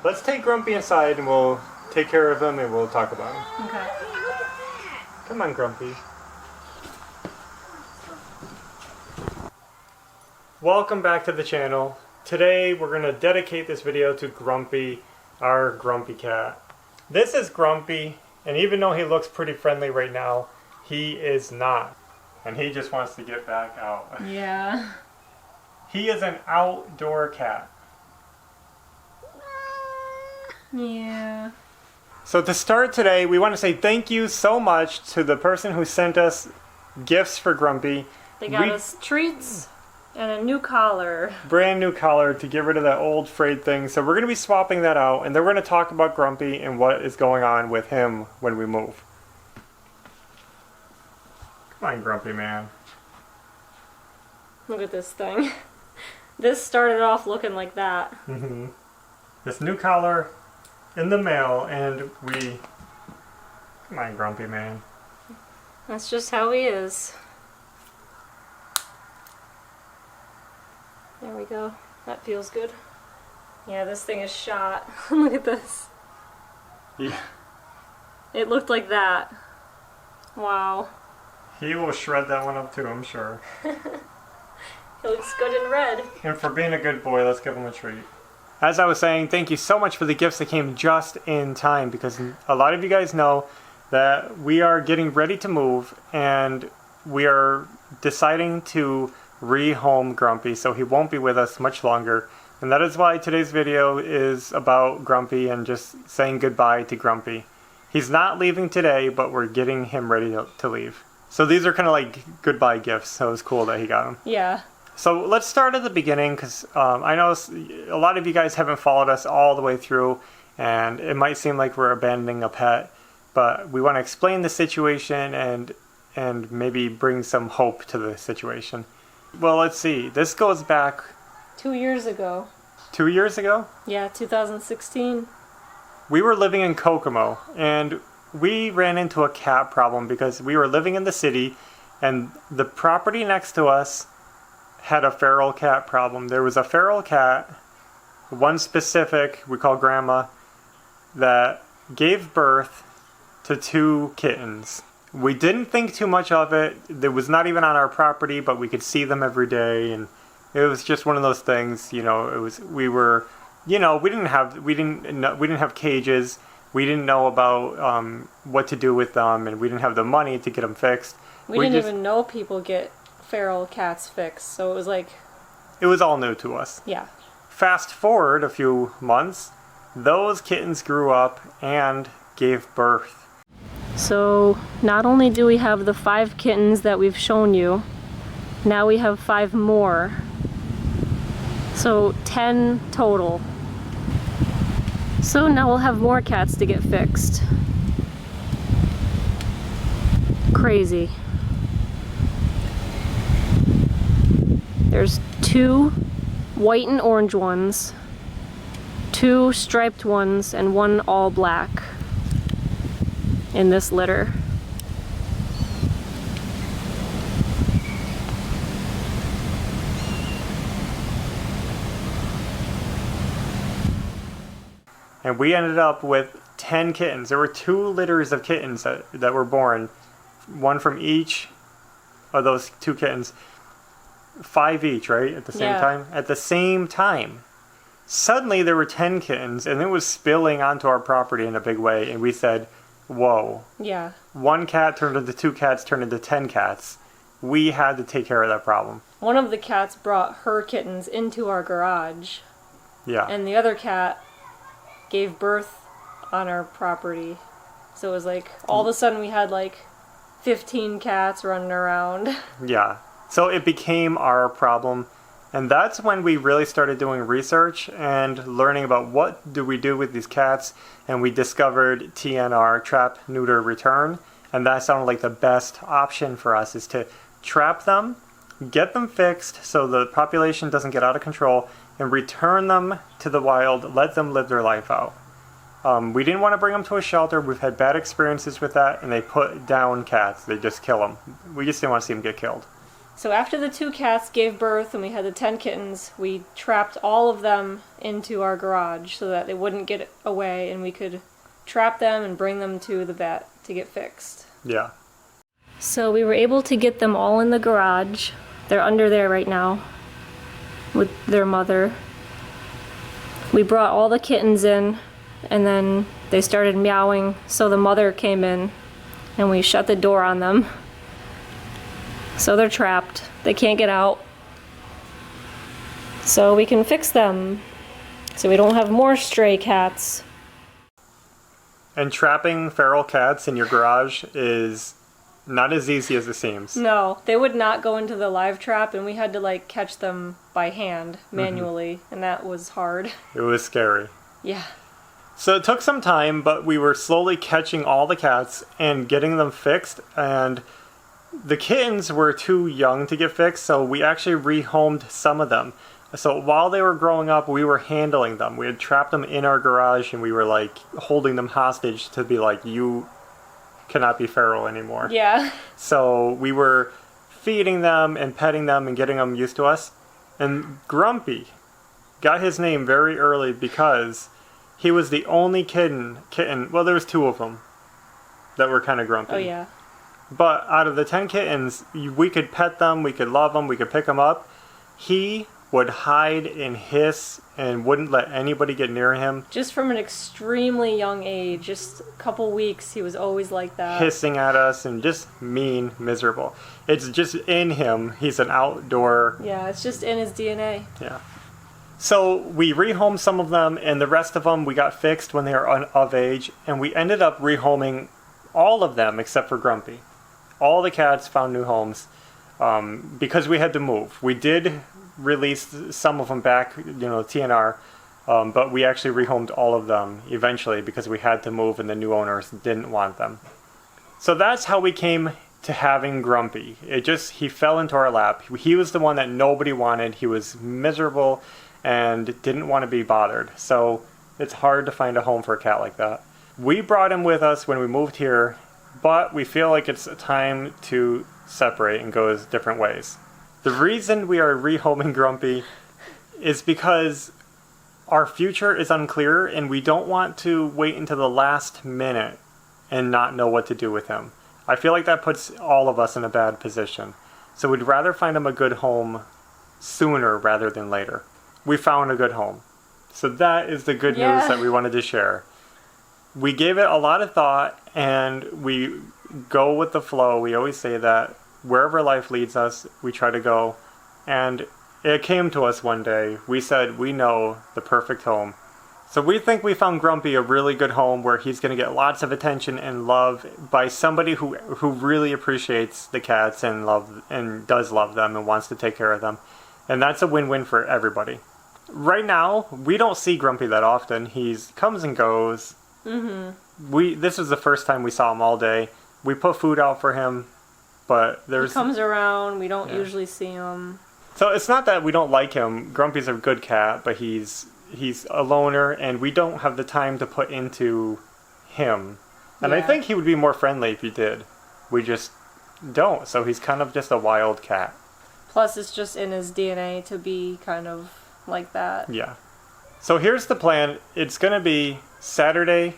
Let's take Grumpy inside and we'll take care of him and we'll talk about him. Okay. Come on, Grumpy. Welcome back to the channel. Today we're going to dedicate this video to Grumpy, our grumpy cat. This is Grumpy, and even though he looks pretty friendly right now, he is not. And he just wants to get back out. Yeah. He is an outdoor cat. Yeah. So to start today, we want to say thank you so much to the person who sent us gifts for Grumpy. They got us treats and a new collar. Brand new collar to get rid of that old frayed thing. So we're going to be swapping that out, and then we're going to talk about Grumpy and what is going on with him when we move. Come on, Grumpy man. Look at this thing. This started off looking like that. This new collar in the mail, and we... Come on, Grumpy man. That's just how he is. There we go. That feels good. Yeah, this thing is shot. Look at this. Yeah. It looked like that. Wow. He will shred that one up too, I'm sure. It looks good in red. And for being a good boy, let's give him a treat. As I was saying, thank you so much for the gifts that came just in time, because a lot of you guys know that we are getting ready to move and we are deciding to rehome Grumpy, so he won't be with us much longer. And that is why today's video is about Grumpy and just saying goodbye to Grumpy. He's not leaving today, but we're getting him ready to leave. So these are kind of like goodbye gifts, so it was cool that he got them. Yeah. So let's start at the beginning, because I know a lot of you guys haven't followed us all the way through, and it might seem like we're abandoning a pet, but we want to explain the situation and maybe bring some hope to the situation. Well, let's see. This goes back 2 years ago. 2 years ago? Yeah, 2016. We were living in Kokomo, and we ran into a cat problem because we were living in the city, and the property next to us had a feral cat problem. There was a feral cat, one specific, we call Grandma, that gave birth to 2 kittens. We didn't think too much of it. It was not even on our property, but we could see them every day, and it was just one of those things. You know, we didn't have cages. We didn't know about what to do with them, and we didn't have the money to get them fixed. We didn't even know people get feral cats fixed, so it was like... It was all new to us. Yeah. Fast forward a few months, those kittens grew up and gave birth. So not only do we have the 5 kittens that we've shown you, now we have 5 more. So 10 total. So now we'll have more cats to get fixed. Crazy. There's 2 white and orange ones, 2 striped ones, and 1 all black in this litter. And we ended up with 10 kittens. There were 2 litters of kittens that were born, one from each of those 2 kittens. 5 each, right? At the same time? At the same time. Suddenly there were 10 kittens, and it was spilling onto our property in a big way, and we said, whoa. Yeah. 1 cat turned into 2 cats, turned into 10 cats. We had to take care of that problem. One of the cats brought her kittens into our garage. Yeah. And the other cat gave birth on our property. So it was like, all of a sudden we had like 15 cats running around. Yeah. So it became our problem, and that's when we really started doing research and learning about what do we do with these cats, and we discovered TNR, Trap, Neuter, Return, and that sounded like the best option for us, is to trap them, get them fixed so the population doesn't get out of control, and return them to the wild, let them live their life out. We didn't want to bring them to a shelter. We've had bad experiences with that, and they put down cats. They just kill them. We just didn't want to see them get killed. So after the 2 cats gave birth and we had the 10 kittens, we trapped all of them into our garage so that they wouldn't get away and we could trap them and bring them to the vet to get fixed. Yeah. So we were able to get them all in the garage. They're under there right now with their mother. We brought all the kittens in and then they started meowing, so the mother came in and we shut the door on them. So they're trapped. They can't get out. So we can fix them so we don't have more stray cats. And trapping feral cats in your garage is not as easy as it seems. No, they would not go into the live trap and we had to like catch them by hand manually and that was hard. It was scary. Yeah. So it took some time, but we were slowly catching all the cats and getting them fixed, and the kittens were too young to get fixed, so we actually rehomed some of them. So while they were growing up, we were handling them. We had trapped them in our garage and we were like holding them hostage to be like, you cannot be feral anymore. Yeah. So we were feeding them and petting them and getting them used to us. And Grumpy got his name very early because he was the only kitten, well, there was 2 of them that were kind of grumpy. Oh yeah. But out of the 10 kittens, we could pet them, we could love them, we could pick them up. He would hide and hiss and wouldn't let anybody get near him. Just from an extremely young age, just a couple weeks, he was always like that. Hissing at us and just mean, miserable. It's just in him. He's an outdoor. Yeah, it's just in his DNA. Yeah. So we rehomed some of them, and the rest of them we got fixed when they were of age, and we ended up rehoming all of them except for Grumpy. All the cats found new homes because we had to move. We did release some of them back, TNR, but we actually rehomed all of them eventually because we had to move and the new owners didn't want them. So that's how we came to having Grumpy. He fell into our lap. He was the one that nobody wanted. He was miserable and didn't want to be bothered. So it's hard to find a home for a cat like that. We brought him with us when we moved here, but we feel like it's time to separate and go different ways. The reason we are rehoming Grumpy is because our future is unclear and we don't want to wait until the last minute and not know what to do with him. I feel like that puts all of us in a bad position. So we'd rather find him a good home sooner rather than later. We found a good home. So that is the good news that we wanted to share. We gave it a lot of thought and we go with the flow. We always say that wherever life leads us, we try to go. And it came to us one day. We said, we know the perfect home. So we think we found Grumpy a really good home where he's going to get lots of attention and love by somebody who really appreciates the cats and does love them and wants to take care of them. And that's a win-win for everybody. Right now, we don't see Grumpy that often. He comes and goes. Mm-hmm. This is the first time we saw him all day. We put food out for him, but he comes around. We don't usually see him. So it's not that we don't like him. Grumpy's a good cat, but he's a loner, and we don't have the time to put into him. And I think he would be more friendly if you did. We just don't. So he's kind of just a wild cat. Plus, it's just in his DNA to be kind of like that. Yeah. So here's the plan. It's going to be Saturday,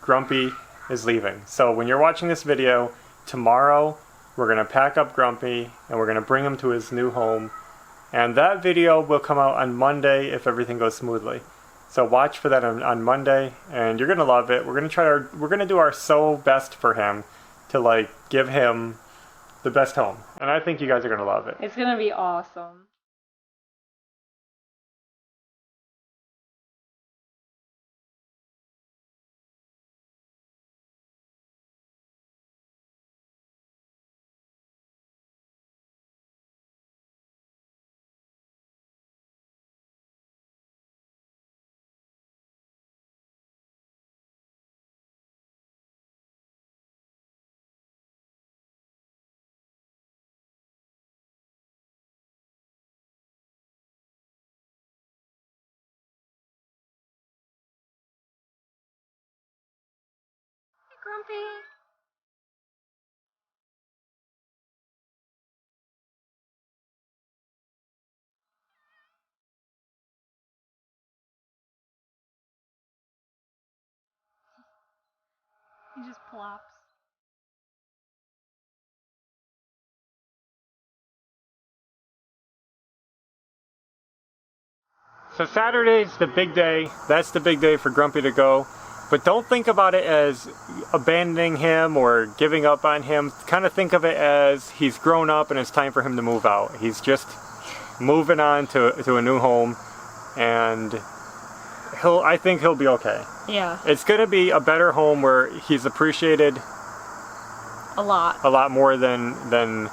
Grumpy is leaving. So when you're watching this video, tomorrow we're going to pack up Grumpy and we're going to bring him to his new home. And that video will come out on Monday if everything goes smoothly. So watch for that on Monday and you're going to love it. We're going to do our so best for him to give him the best home. And I think you guys are going to love it. It's going to be awesome. Grumpy. He just plops. So Saturday's the big day. That's the big day for Grumpy to go. But don't think about it as abandoning him or giving up on him. Kind of think of it as he's grown up and it's time for him to move out. He's just moving on to a new home, and I think he'll be okay. Yeah. It's going to be a better home where he's appreciated A lot. a lot more than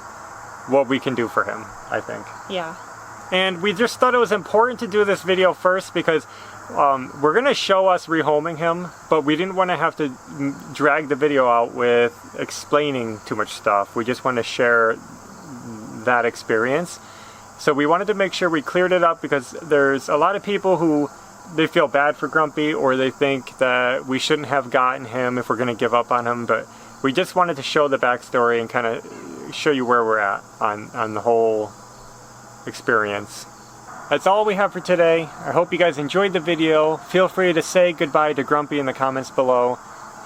what we can do for him, I think. Yeah. And we just thought it was important to do this video first because we're going to show us rehoming him, but we didn't want to have to drag the video out with explaining too much stuff. We just want to share that experience. So we wanted to make sure we cleared it up because there's a lot of people who they feel bad for Grumpy, or they think that we shouldn't have gotten him if we're going to give up on him, but we just wanted to show the backstory and kind of show you where we're at on the whole experience. That's all we have for today. I hope you guys enjoyed the video. Feel free to say goodbye to Grumpy in the comments below.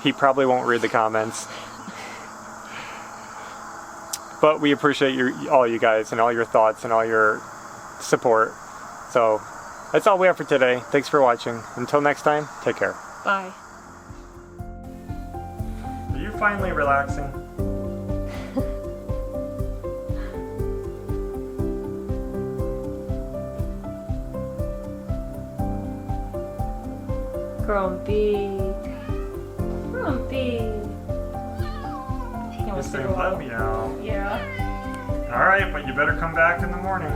He probably won't read the comments. But we appreciate all you guys and all your thoughts and all your support. So that's all we have for today. Thanks for watching. Until next time, take care. Bye. Are you finally relaxing? Grumpy. Grumpy. He wants Just to saying, go let out. me out. Yeah. Alright, but you better come back in the morning.